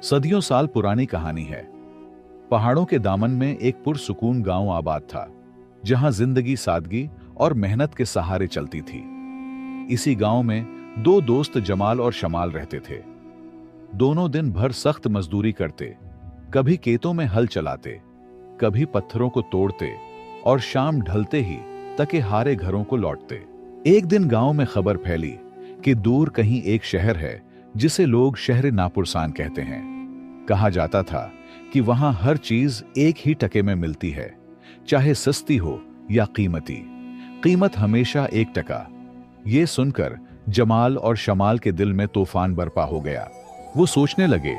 सदियों साल पुरानी कहानी है। पहाड़ों के दामन में एक पुरसुकून गांव आबाद था, जहां जिंदगी सादगी और मेहनत के सहारे चलती थी। इसी गांव में दो दोस्त जमाल और शमाल रहते थे। दोनों दिन भर सख्त मजदूरी करते, कभी खेतों में हल चलाते, कभी पत्थरों को तोड़ते और शाम ढलते ही तके हारे घरों को लौटते। एक दिन गांव में खबर फैली कि दूर कहीं एक शहर है जिसे लोग शहर नापुरसान कहते हैं। कहा जाता था कि वहां हर चीज एक ही टके में मिलती है, चाहे सस्ती हो या कीमती। कीमत हमेशा 1 टका। ये सुनकर जमाल और शमाल के दिल में तूफान बरपा हो गया। वो सोचने लगे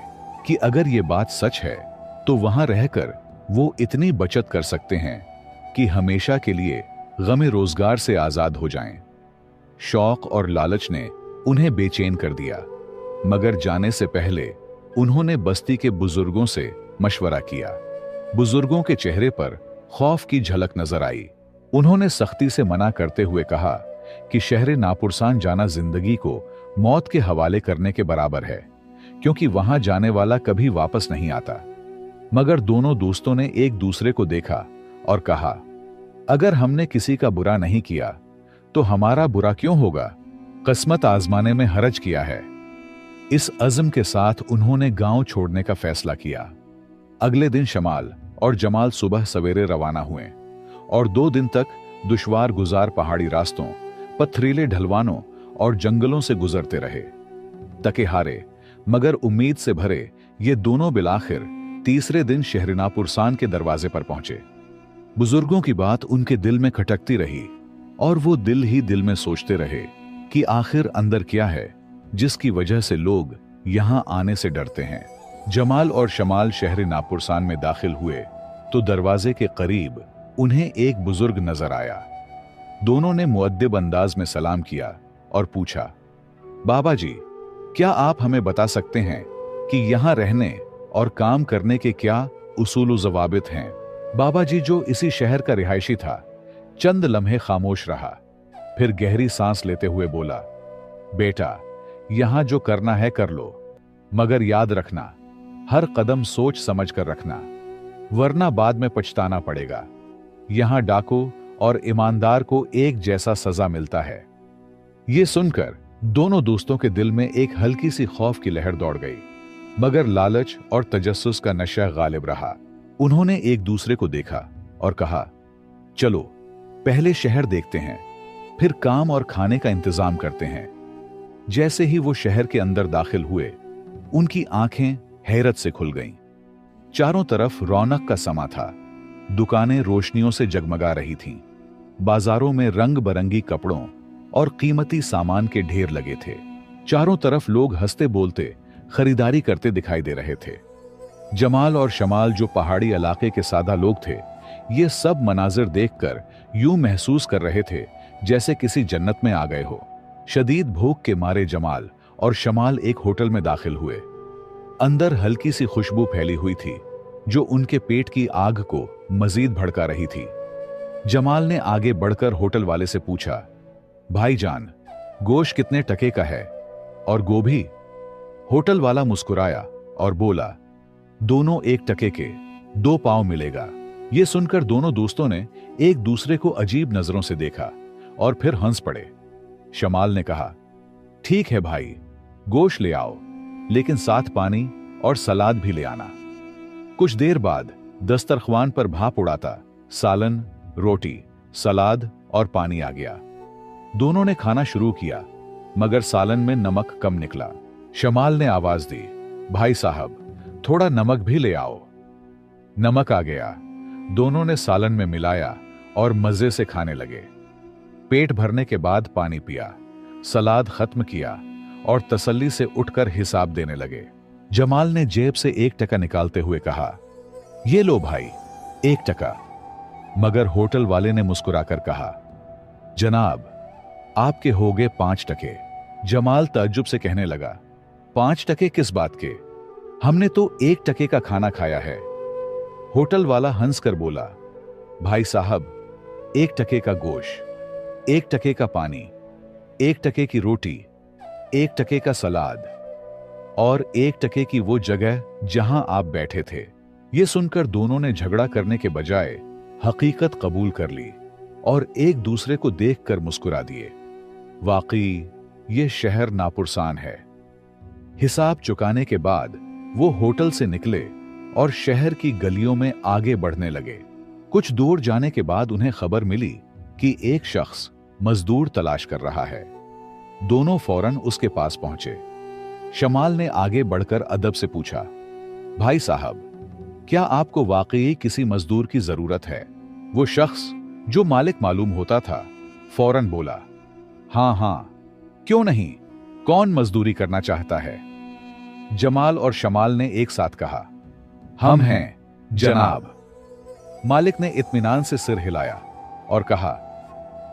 कि अगर ये बात सच है तो वहां रहकर वो इतनी बचत कर सकते हैं कि हमेशा के लिए गमे रोजगार से आजाद हो जाएं। शौक और लालच ने उन्हें बेचैन कर दिया, मगर जाने से पहले उन्होंने बस्ती के बुजुर्गों से मशवरा किया। बुजुर्गों के चेहरे पर खौफ की झलक नजर आई। उन्होंने सख्ती से मना करते हुए कहा कि शहर नापुरसान जाना जिंदगी को मौत के हवाले करने के बराबर है, क्योंकि वहां जाने वाला कभी वापस नहीं आता। मगर दोनों दोस्तों ने एक दूसरे को देखा और कहा, अगर हमने किसी का बुरा नहीं किया तो हमारा बुरा क्यों होगा? किस्मत आजमाने में हरज किया है। इस अज़्म के साथ उन्होंने गांव छोड़ने का फैसला किया। अगले दिन शमाल और जमाल सुबह सवेरे रवाना हुए और 2 दिन तक दुश्वार गुजार पहाड़ी रास्तों, पथरीले ढलवानों और जंगलों से गुजरते रहे। तके हारे मगर उम्मीद से भरे ये दोनों बिलाखिर तीसरे दिन शहर नापुरसान के दरवाजे पर पहुंचे। बुजुर्गों की बात उनके दिल में खटकती रही और वो दिल ही दिल में सोचते रहे कि आखिर अंदर क्या है जिसकी वजह से लोग यहां आने से डरते हैं। जमाल और शमाल शहर नापुरसान में दाखिल हुए तो दरवाजे के करीब उन्हें एक बुजुर्ग नजर आया। दोनों ने मुअद्दिब अंदाज में सलाम किया और पूछा, बाबा जी, क्या आप हमें बता सकते हैं कि यहां रहने और काम करने के क्या उसूल व ज़वाबित हैं? बाबा जी, जो इसी शहर का रिहायशी था, चंद लम्हे खामोश रहा, फिर गहरी सांस लेते हुए बोला, बेटा, यहां जो करना है कर लो, मगर याद रखना, हर कदम सोच समझ कर रखना, वरना बाद में पछताना पड़ेगा। यहां डाकू और ईमानदार को एक जैसा सजा मिलता है। यह सुनकर दोनों दोस्तों के दिल में एक हल्की सी खौफ की लहर दौड़ गई, मगर लालच और तजस्सुस का नशा गालिब रहा। उन्होंने एक दूसरे को देखा और कहा, चलो पहले शहर देखते हैं, फिर काम और खाने का इंतजाम करते हैं। जैसे ही वो शहर के अंदर दाखिल हुए, उनकी आंखें हैरत से खुल गईं। चारों तरफ रौनक का समा था। दुकानें रोशनियों से जगमगा रही थीं। बाजारों में रंग बरंगी कपड़ों और कीमती सामान के ढेर लगे थे। चारों तरफ लोग हंसते बोलते खरीदारी करते दिखाई दे रहे थे। जमाल और शमाल, जो पहाड़ी इलाके के सादा लोग थे, ये सब मनाजिर देखकर यूं महसूस कर रहे थे जैसे किसी जन्नत में आ गए हो। शदीद भूख के मारे जमाल और शमाल एक होटल में दाखिल हुए। अंदर हल्की सी खुशबू फैली हुई थी जो उनके पेट की आग को मजीद भड़का रही थी। जमाल ने आगे बढ़कर होटल वाले से पूछा, भाईजान, गोश्त कितने टके का है और गोभी? होटल वाला मुस्कुराया और बोला, दोनों 1 टके के, 2 पाव मिलेगा। यह सुनकर दोनों दोस्तों ने एक दूसरे को अजीब नजरों से देखा और फिर हंस पड़े। शमाल ने कहा, ठीक है भाई, गोश्त ले आओ, लेकिन साथ पानी और सलाद भी ले आना। कुछ देर बाद दस्तरख्वान पर भाप उड़ाता सालन, रोटी, सलाद और पानी आ गया। दोनों ने खाना शुरू किया, मगर सालन में नमक कम निकला। शमाल ने आवाज दी, भाई साहब, थोड़ा नमक भी ले आओ। नमक आ गया। दोनों ने सालन में मिलाया और मजे से खाने लगे। पेट भरने के बाद पानी पिया, सलाद खत्म किया और तसल्ली से उठकर हिसाब देने लगे। जमाल ने जेब से 1 टका निकालते हुए कहा, ये लो भाई, 1 टका। मगर होटल वाले ने मुस्कुराकर कहा, जनाब, आपके हो गए 5 टके। जमाल ताज्जुब से कहने लगा, 5 टके किस बात के? हमने तो 1 टके का खाना खाया है। होटल वाला हंसकर बोला, भाई साहब, 1 टके का गोश्त, 1 टके का पानी, 1 टके की रोटी, 1 टके का सलाद और 1 टके की वो जगह जहां आप बैठे थे। ये सुनकर दोनों ने झगड़ा करने के बजाय हकीकत कबूल कर ली और एक दूसरे को देखकर मुस्कुरा दिए। वाकई ये शहर नापुरसान है। हिसाब चुकाने के बाद वो होटल से निकले और शहर की गलियों में आगे बढ़ने लगे। कुछ दूर जाने के बाद उन्हें खबर मिली कि एक शख्स मजदूर तलाश कर रहा है। दोनों फौरन उसके पास पहुंचे। शमाल ने आगे बढ़कर अदब से पूछा, भाई साहब, क्या आपको वाकई किसी मजदूर की जरूरत है? वो शख्स, जो मालिक मालूम होता था, फौरन बोला, हाँ हाँ, क्यों नहीं, कौन मजदूरी करना चाहता है? जमाल और शमाल ने एक साथ कहा, हम हैं जनाब। मालिक ने इत्मीनान से सिर हिलाया और कहा,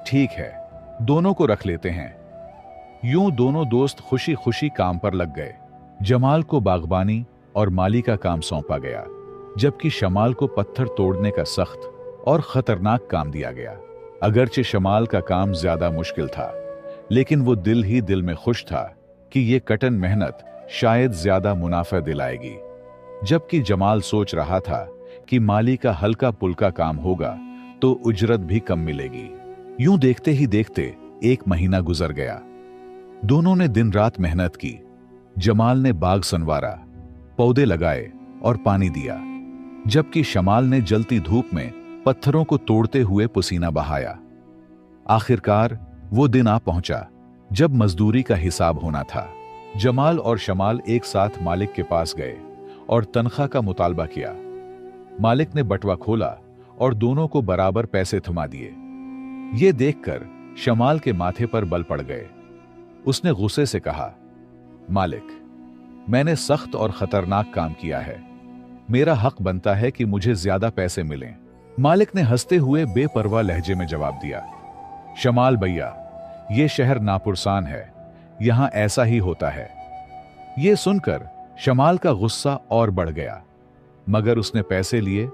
ठीक है, दोनों को रख लेते हैं। यूं दोनों दोस्त खुशी खुशी काम पर लग गए। जमाल को बागबानी और माली का काम सौंपा गया, जबकि शमाल को पत्थर तोड़ने का सख्त और खतरनाक काम दिया गया। अगरचे शमाल का काम ज्यादा मुश्किल था, लेकिन वो दिल ही दिल में खुश था कि ये कठिन मेहनत शायद ज्यादा मुनाफा दिलाएगी। जबकि जमाल सोच रहा था कि माली का हल्का पुल्का काम होगा तो उजरत भी कम मिलेगी। यूं देखते ही देखते 1 महीना गुजर गया। दोनों ने दिन रात मेहनत की। जमाल ने बाग संवारा, पौधे लगाए और पानी दिया, जबकि शमाल ने जलती धूप में पत्थरों को तोड़ते हुए पसीना बहाया। आखिरकार वो दिन आ पहुंचा जब मजदूरी का हिसाब होना था। जमाल और शमाल एक साथ मालिक के पास गए और तनख्वाह का मुतालबा किया। मालिक ने बटवा खोला और दोनों को बराबर पैसे थमा दिए। ये देखकर शमाल के माथे पर बल पड़ गए। उसने गुस्से से कहा, मालिक, मैंने सख्त और खतरनाक काम किया है, मेरा हक बनता है कि मुझे ज्यादा पैसे मिलें। मालिक ने हंसते हुए बेपरवाह लहजे में जवाब दिया, शमाल भैया, ये शहर नापुरसान है, यहां ऐसा ही होता है। ये सुनकर शमाल का गुस्सा और बढ़ गया, मगर उसने पैसे लिए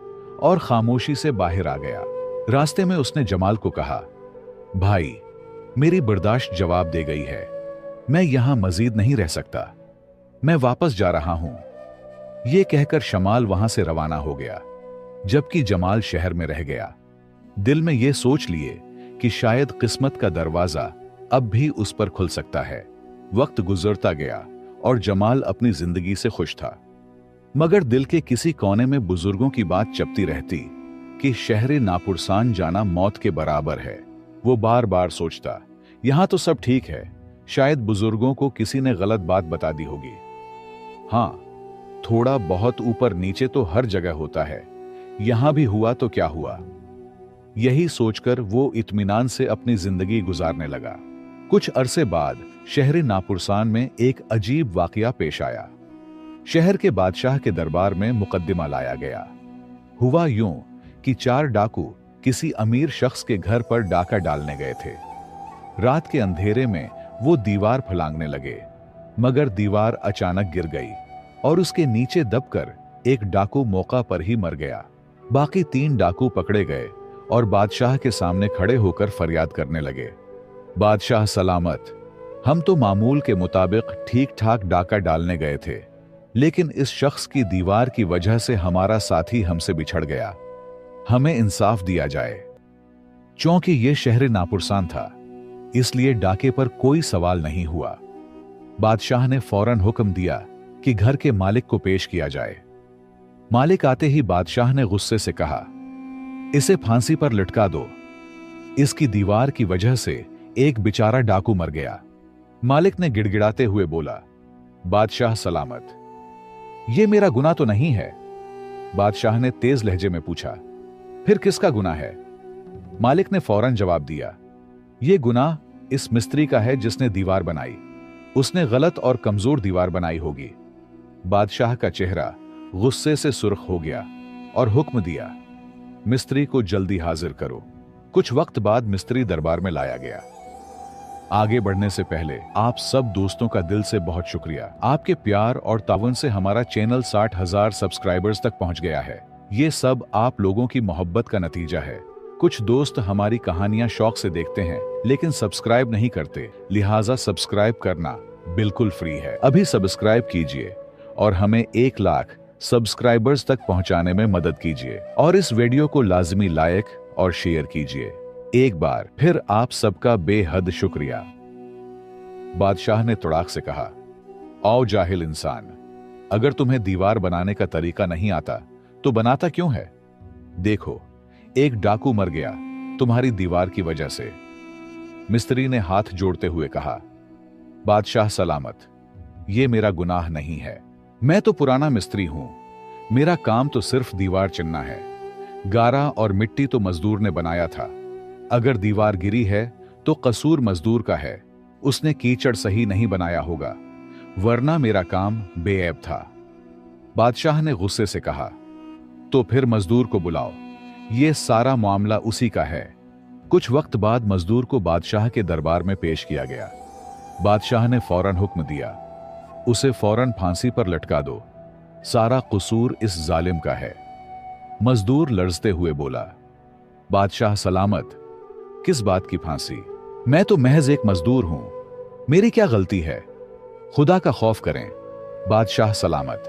और खामोशी से बाहर आ गया। रास्ते में उसने जमाल को कहा, भाई, मेरी बर्दाश्त जवाब दे गई है, मैं यहां मजीद नहीं रह सकता, मैं वापस जा रहा हूं। यह कहकर शमाल वहां से रवाना हो गया, जबकि जमाल शहर में रह गया, दिल में यह सोच लिए कि शायद किस्मत का दरवाजा अब भी उस पर खुल सकता है। वक्त गुजरता गया और जमाल अपनी जिंदगी से खुश था, मगर दिल के किसी कोने में बुजुर्गों की बात चपती रहती कि शहर नापुरसान जाना मौत के बराबर है। वो बार बार सोचता, यहां तो सब ठीक है, शायद बुजुर्गों को किसी ने गलत बात बता दी होगी। हां, थोड़ा बहुत ऊपर नीचे तो हर जगह होता है, यहां भी हुआ तो क्या हुआ। यही सोचकर वो इत्मीनान से अपनी जिंदगी गुजारने लगा। कुछ अरसे बाद शहर नापुरसान में एक अजीब वाकया पेश आया। शहर के बादशाह के दरबार में मुकद्दमा लाया गया। हुआ यूं कि 4 डाकू किसी अमीर शख्स के घर पर डाका डालने गए थे। रात के अंधेरे में वो दीवार फलांगने लगे, मगर दीवार अचानक गिर गई और उसके नीचे दबकर एक डाकू मौका पर ही मर गया। बाकी 3 डाकू पकड़े गए और बादशाह के सामने खड़े होकर फरियाद करने लगे, बादशाह सलामत, हम तो मामूल के मुताबिक ठीक ठाक डाका डालने गए थे, लेकिन इस शख्स की दीवार की वजह से हमारा साथी हमसे बिछड़ गया, हमें इंसाफ दिया जाए। चूंकि यह शहर नापुरसान था, इसलिए डाके पर कोई सवाल नहीं हुआ। बादशाह ने फौरन हुक्म दिया कि घर के मालिक को पेश किया जाए। मालिक आते ही बादशाह ने गुस्से से कहा, इसे फांसी पर लटका दो, इसकी दीवार की वजह से एक बेचारा डाकू मर गया। मालिक ने गिड़गिड़ाते हुए बोला, बादशाह सलामत, यह मेरा गुनाह तो नहीं है। बादशाह ने तेज लहजे में पूछा, फिर किसका गुनाह है? मालिक ने फौरन जवाब दिया, यह गुनाह इस मिस्त्री का है जिसने दीवार बनाई, उसने गलत और कमजोर दीवार बनाई होगी। बादशाह का चेहरा गुस्से से सुर्ख हो गया और हुक्म दिया, मिस्त्री को जल्दी हाजिर करो। कुछ वक्त बाद मिस्त्री दरबार में लाया गया। आगे बढ़ने से पहले आप सब दोस्तों का दिल से बहुत शुक्रिया। आपके प्यार और ताउन से हमारा चैनल 60,000 सब्सक्राइबर्स तक पहुंच गया है। ये सब आप लोगों की मोहब्बत का नतीजा है। कुछ दोस्त हमारी कहानियां शौक से देखते हैं लेकिन सब्सक्राइब नहीं करते, लिहाजा सब्सक्राइब करना बिल्कुल फ्री है। अभी सब्सक्राइब कीजिए और हमें 1 लाख सब्सक्राइबर्स तक पहुंचाने में मदद कीजिए और इस वीडियो को लाजमी लाइक और शेयर कीजिए। एक बार फिर आप सबका बेहद शुक्रिया। बादशाह ने तुड़ाक से कहा, आओ जाहिल इंसान, अगर तुम्हें दीवार बनाने का तरीका नहीं आता तो बनाता क्यों है? देखो, एक डाकू मर गया तुम्हारी दीवार की वजह से। मिस्त्री ने हाथ जोड़ते हुए कहा, बादशाह सलामत, ये मेरा गुनाह नहीं है। मैं तो पुराना मिस्त्री हूं, मेरा काम तो सिर्फ दीवार चिनना है। गारा और मिट्टी तो मजदूर ने बनाया था। अगर दीवार गिरी है तो कसूर मजदूर का है, उसने कीचड़ सही नहीं बनाया होगा, वरना मेरा काम बेऐब था। बादशाह ने गुस्से से कहा, तो फिर मजदूर को बुलाओ, ये सारा मामला उसी का है। कुछ वक्त बाद मजदूर को बादशाह के दरबार में पेश किया गया। बादशाह ने फौरन हुक्म दिया, उसे फौरन फांसी पर लटका दो, सारा कसूर इस जालिम का है। मजदूर लरजते हुए बोला, बादशाह सलामत, किस बात की फांसी? मैं तो महज एक मजदूर हूं, मेरी क्या गलती है? खुदा का खौफ करें, बादशाह सलामत।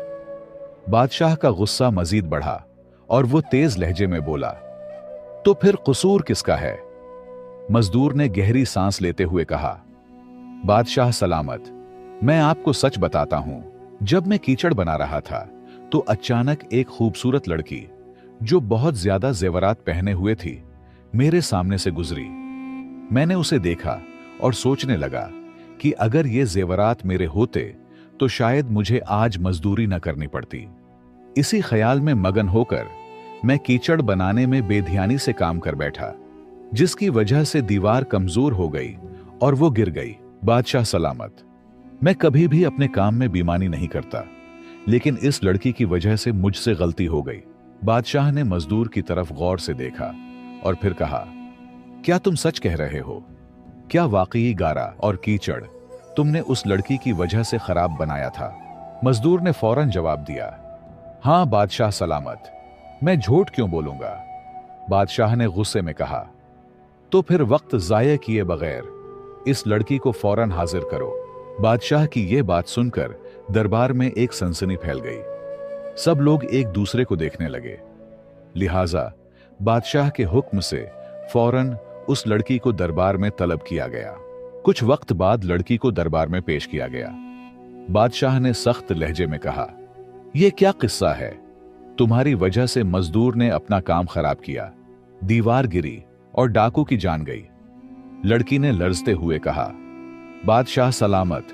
बादशाह का गुस्सा मजीद बढ़ा और वो तेज लहजे में बोला, तो फिर कसूर किसका है? मजदूर ने गहरी सांस लेते हुए कहा, बादशाह सलामत, मैं आपको सच बताता हूं, जब मैं कीचड़ बना रहा था तो अचानक एक खूबसूरत लड़की जो बहुत ज्यादा जेवरात पहने हुए थी मेरे सामने से गुजरी। मैंने उसे देखा और सोचने लगा कि अगर ये जेवरात मेरे होते तो शायद मुझे आज मजदूरी न करनी पड़ती। इसी ख्याल में मगन होकर मैं कीचड़ बनाने में बेध्यानी से काम कर बैठा, जिसकी वजह से दीवार कमजोर हो गई और वो गिर गई। बादशाह सलामत, मैं कभी भी अपने काम में बेईमानी नहीं करता, लेकिन इस लड़की की वजह से मुझसे गलती हो गई। बादशाह ने मजदूर की तरफ गौर से देखा और फिर कहा, क्या तुम सच कह रहे हो? क्या वाकई गारा और कीचड़ तुमने उस लड़की की वजह से खराब बनाया था? मजदूर ने फौरन जवाब दिया, हां बादशाह सलामत, मैं झूठ क्यों बोलूंगा? बादशाह ने गुस्से में कहा, तो फिर वक्त जाया किए बगैर इस लड़की को फौरन हाजिर करो। बादशाह की यह बात सुनकर दरबार में एक सनसनी फैल गई। सब लोग एक दूसरे को देखने लगे, लिहाजा बादशाह के हुक्म से फौरन उस लड़की को दरबार में तलब किया गया। कुछ वक्त बाद लड़की को दरबार में पेश किया गया। बादशाह ने सख्त लहजे में कहा, यह क्या किस्सा है? तुम्हारी वजह से मजदूर ने अपना काम खराब किया, दीवार गिरी और डाकू की जान गई। लड़की ने लरजते हुए कहा, बादशाह सलामत,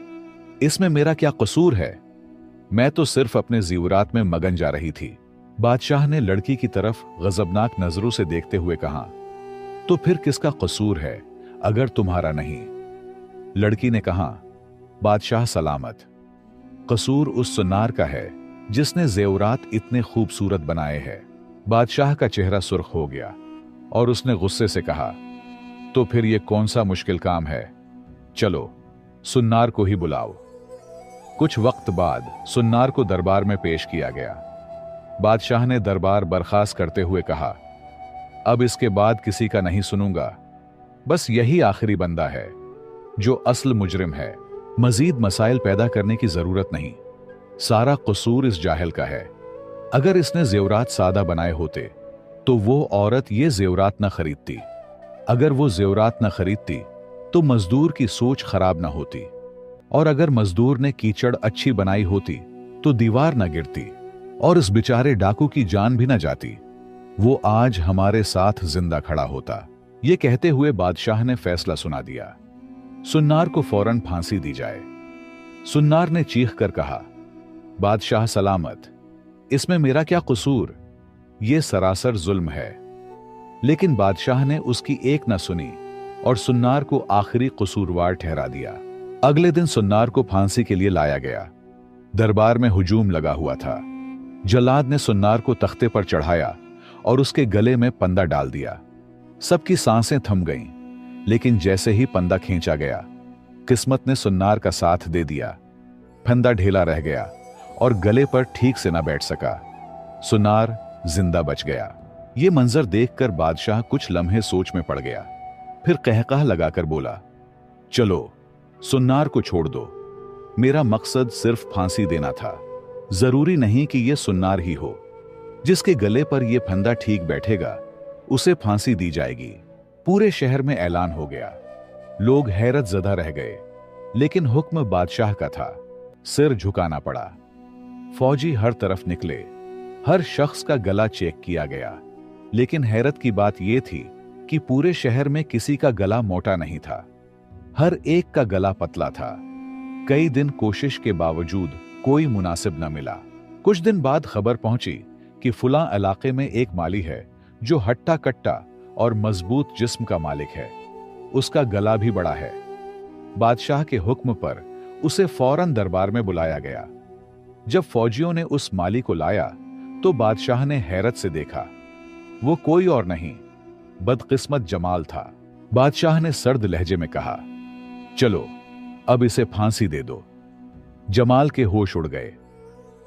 इसमें मेरा क्या कसूर है? मैं तो सिर्फ अपने ज़ीवरात में मगन जा रही थी। बादशाह ने लड़की की तरफ गजबनाक नजरों से देखते हुए कहा, तो फिर किसका कसूर है अगर तुम्हारा नहीं? लड़की ने कहा, बादशाह सलामत, कसूर उस सुनार का है जिसने ज़ेवरात इतने खूबसूरत बनाए हैं। बादशाह का चेहरा सुर्ख हो गया और उसने गुस्से से कहा, तो फिर यह कौन सा मुश्किल काम है? चलो सुन्नार को ही बुलाओ। कुछ वक्त बाद सुन्नार को दरबार में पेश किया गया। बादशाह ने दरबार बर्खास्त करते हुए कहा, अब इसके बाद किसी का नहीं सुनूंगा, बस यही आखिरी बंदा है जो असल मुजरिम है। मजीद मसाइल पैदा करने की जरूरत नहीं, सारा कसूर इस जाहिल का है। अगर इसने जेवरात सादा बनाए होते तो वो औरत ये जेवरात न खरीदती। अगर वो जेवरात न खरीदती तो मजदूर की सोच खराब न होती, और अगर मजदूर ने कीचड़ अच्छी बनाई होती तो दीवार न गिरती और इस बेचारे डाकू की जान भी न जाती। वो आज हमारे साथ जिंदा खड़ा होता। ये कहते हुए बादशाह ने फैसला सुना दिया, सुन्नार को फौरन फांसी दी जाए। सुन्नार ने चीख कर कहा, बादशाह सलामत, इसमें मेरा क्या कसूर? यह सरासर जुल्म है। लेकिन बादशाह ने उसकी एक न सुनी और सुन्नार को आखिरी कसूरवार ठहरा दिया। अगले दिन सुन्नार को फांसी के लिए लाया गया। दरबार में हुजूम लगा हुआ था। जल्लाद ने सुन्नार को तख्ते पर चढ़ाया और उसके गले में पंदा डाल दिया। सबकी सांसें थम गईं, लेकिन जैसे ही पंदा खींचा गया, किस्मत ने सुन्नार का साथ दे दिया। फंदा ढीला रह गया और गले पर ठीक से न बैठ सका। सुन्नार जिंदा बच गया। ये मंजर देखकर बादशाह कुछ लम्हे सोच में पड़ गया। फिर कहकहा लगाकर बोला, चलो सुन्नार को छोड़ दो, मेरा मकसद सिर्फ फांसी देना था। जरूरी नहीं कि यह सुन्नार ही हो। जिसके गले पर यह फंदा ठीक बैठेगा उसे फांसी दी जाएगी। पूरे शहर में ऐलान हो गया। लोग हैरत ज़दा रह गए, लेकिन हुक्म बादशाह का था। सिर झुकाना पड़ा। फौजी हर तरफ निकले। हर शख्स का गला चेक किया गया, लेकिन हैरत की बात यह थी कि पूरे शहर में किसी का गला मोटा नहीं था। हर एक का गला पतला था। कई दिन कोशिश के बावजूद कोई मुनासिब न मिला। कुछ दिन बाद खबर पहुंची कि फुला इलाके में एक माली है जो हट्टा कट्टा और मजबूत जिस्म का मालिक है। उसका गला भी बड़ा है। बादशाह के हुक्म पर उसे फौरन दरबार में बुलाया गया। जब फौजियों ने उस माली को लाया तो बादशाह ने हैरत से देखा। वो कोई और नहीं, बदकिस्मत जमाल था। बादशाह ने सर्द लहजे में कहा, चलो अब इसे फांसी दे दो। जमाल के होश उड़ गए।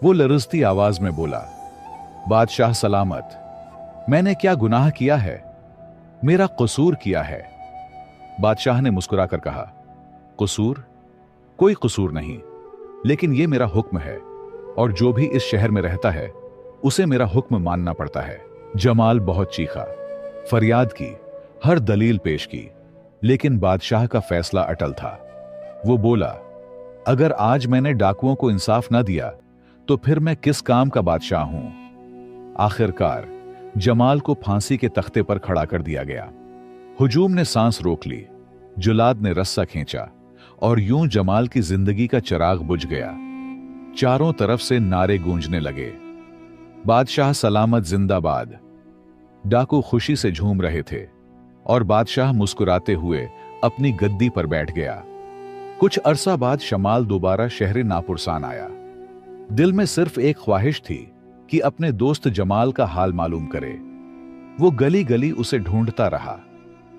वो लरजती आवाज में बोला, बादशाह सलामत, मैंने क्या गुनाह किया है? मेरा कसूर किया है। बादशाह ने मुस्कुराकर कहा, कसूर? कोई कसूर नहीं, लेकिन यह मेरा हुक्म है और जो भी इस शहर में रहता है उसे मेरा हुक्म मानना पड़ता है। जमाल बहुत चीखा, फरियाद की, हर दलील पेश की, लेकिन बादशाह का फैसला अटल था। वो बोला, अगर आज मैंने डाकुओं को इंसाफ ना दिया तो फिर मैं किस काम का बादशाह हूं? आखिरकार जमाल को फांसी के तख्ते पर खड़ा कर दिया गया। हुजूम ने सांस रोक ली, जुलाद ने रस्सा खींचा और यूं जमाल की जिंदगी का चिराग बुझ गया। चारों तरफ से नारे गूंजने लगे, बादशाह सलामत जिंदाबाद। डाकू खुशी से झूम रहे थे और बादशाह मुस्कुराते हुए अपनी गद्दी पर बैठ गया। कुछ अरसा बाद शमाल दोबारा शहर नापुरसान आया। दिल में सिर्फ एक ख्वाहिश थी कि अपने दोस्त जमाल का हाल मालूम करे। वो गली गली उसे ढूंढता रहा,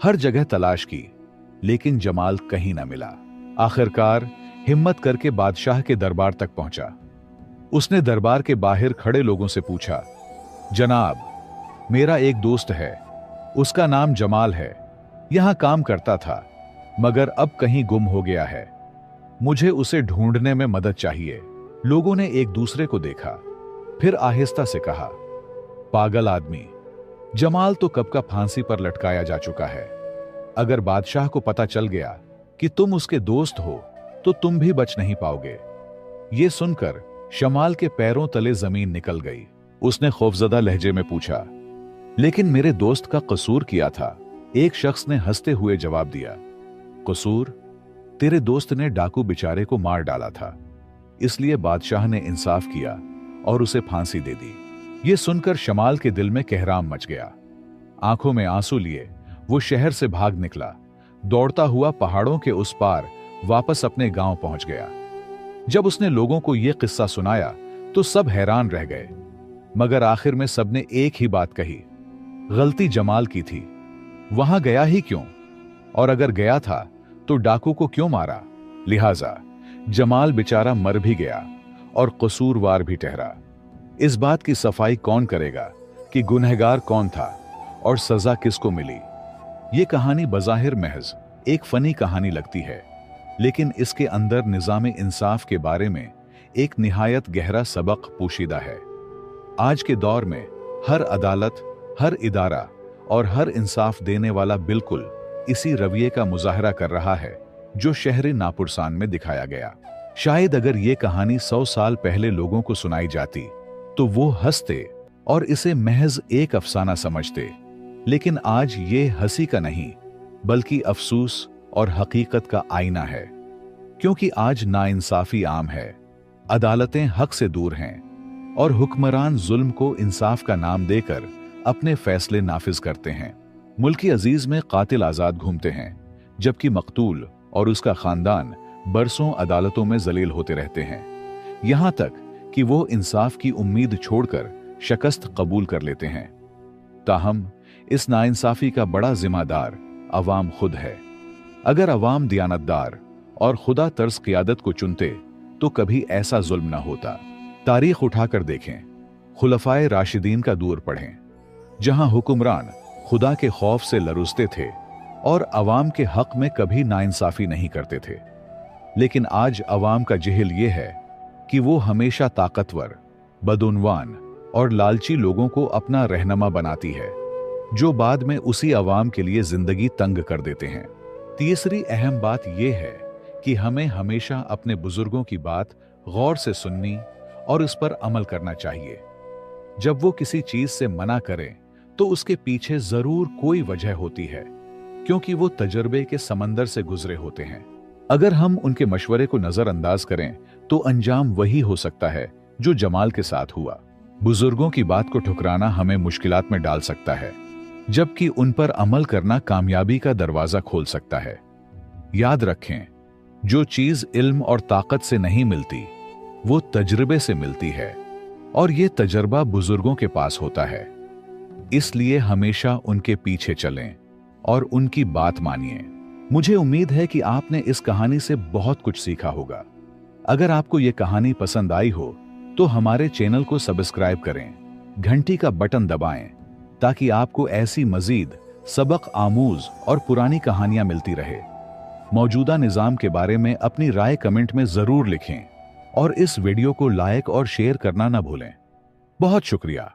हर जगह तलाश की, लेकिन जमाल कहीं न मिला। आखिरकार हिम्मत करके बादशाह के दरबार तक पहुंचा। उसने दरबार के बाहर खड़े लोगों से पूछा, जनाब, मेरा एक दोस्त है, उसका नाम जमाल है, यहां काम करता था, मगर अब कहीं गुम हो गया है। मुझे उसे ढूंढने में मदद चाहिए। लोगों ने एक दूसरे को देखा, फिर आहिस्ता से कहा, पागल आदमी, जमाल तो कब का फांसी पर लटकाया जा चुका है। अगर बादशाह को पता चल गया कि तुम उसके दोस्त हो तो तुम भी बच नहीं पाओगे। यह सुनकर शमाल के पैरों तले जमीन निकल गई। उसने खौफजदा लहजे में पूछा, लेकिन मेरे दोस्त का कसूर किया था? एक शख्स ने हंसते हुए जवाब दिया, कसूर? तेरे दोस्त ने डाकू बेचारे को मार डाला था, इसलिए बादशाह ने इंसाफ किया और उसे फांसी दे दी। यह सुनकर शमाल के दिल में कहराम मच गया। आंखों में आंसू लिए वो शहर से भाग निकला। दौड़ता हुआ पहाड़ों के उस पार वापस अपने गांव पहुंच गया। जब उसने लोगों को यह किस्सा सुनाया तो सब हैरान रह गए, मगर आखिर में सबने एक ही बात कही, गलती जमाल की थी। वहां गया ही क्यों? और अगर गया था तो डाकू को क्यों मारा? लिहाजा जमाल बेचारा मर भी गया और कसूरवार भी ठहरा। इस बात की सफाई कौन करेगा कि गुनहगार कौन था और सजा किसको मिली? ये कहानी बज़ाहिर महज एक फनी कहानी लगती है, लेकिन इसके अंदर निज़ाम इंसाफ के बारे में एक निहायत गहरा सबक पोशीदा है। आज के दौर में हर अदालत, हर इदारा और हर इंसाफ देने वाला बिल्कुल इसी रवैये का मुजाहरा कर रहा है जो शहर नापुरसान में दिखाया गया। शायद अगर ये कहानी 100 साल पहले लोगों को सुनाई जाती तो वो हंसते और इसे महज एक अफसाना समझते, लेकिन आज ये हंसी का नहीं बल्कि अफसोस और हकीकत का आईना है। क्योंकि आज नाइंसाफी आम है, अदालतें हक से दूर हैं और हुक्मरान जुल्म को इंसाफ का नाम देकर अपने फैसले नाफिज करते हैं। मुल्की अजीज में कातिल आजाद घूमते हैं, जबकि मकतूल और उसका खानदान बरसों अदालतों में जलील होते रहते हैं, यहां तक कि वो इंसाफ की उम्मीद छोड़कर शिकस्त कबूल कर लेते हैं। ताहम इस नाइंसाफी का बड़ा जिम्मेदार अवाम खुद है। अगर अवाम दियानतदार और खुदा तर्ज क़ियादत को चुनते तो कभी ऐसा जुल्म न होता। तारीख उठाकर देखें, खुलफाए राशिदीन का दौर पढ़ें, जहां हुक्मरान खुदा के खौफ से लरुसते थे और अवाम के हक में कभी नाइंसाफी नहीं करते थे। लेकिन आज अवाम का जेहल ये है कि वो हमेशा ताकतवर, बदउनवान और लालची लोगों को अपना रहनुमा बनाती है, जो बाद में उसी अवाम के लिए जिंदगी तंग कर देते हैं। तीसरी अहम बात यह है कि हमें हमेशा अपने बुजुर्गों की बात गौर से सुननी और उस पर अमल करना चाहिए। जब वो किसी चीज से मना करें तो उसके पीछे जरूर कोई वजह होती है, क्योंकि वो तजर्बे के समंदर से गुजरे होते हैं। अगर हम उनके मशवरे को नजरअंदाज करें तो अंजाम वही हो सकता है जो जमाल के साथ हुआ। बुजुर्गों की बात को ठुकराना हमें मुश्किलात में डाल सकता है, जबकि उन पर अमल करना कामयाबी का दरवाजा खोल सकता है। याद रखें, जो चीज इल्म और ताकत से नहीं मिलती वो तजर्बे से मिलती है, और ये तजर्बा बुजुर्गों के पास होता है। इसलिए हमेशा उनके पीछे चलें और उनकी बात मानिए। मुझे उम्मीद है कि आपने इस कहानी से बहुत कुछ सीखा होगा। अगर आपको ये कहानी पसंद आई हो तो हमारे चैनल को सब्सक्राइब करें, घंटी का बटन दबाएं, ताकि आपको ऐसी मजीद सबक आमूज और पुरानी कहानियां मिलती रहे। मौजूदा निज़ाम के बारे में अपनी राय कमेंट में जरूर लिखें और इस वीडियो को लाइक और शेयर करना ना भूलें। बहुत शुक्रिया।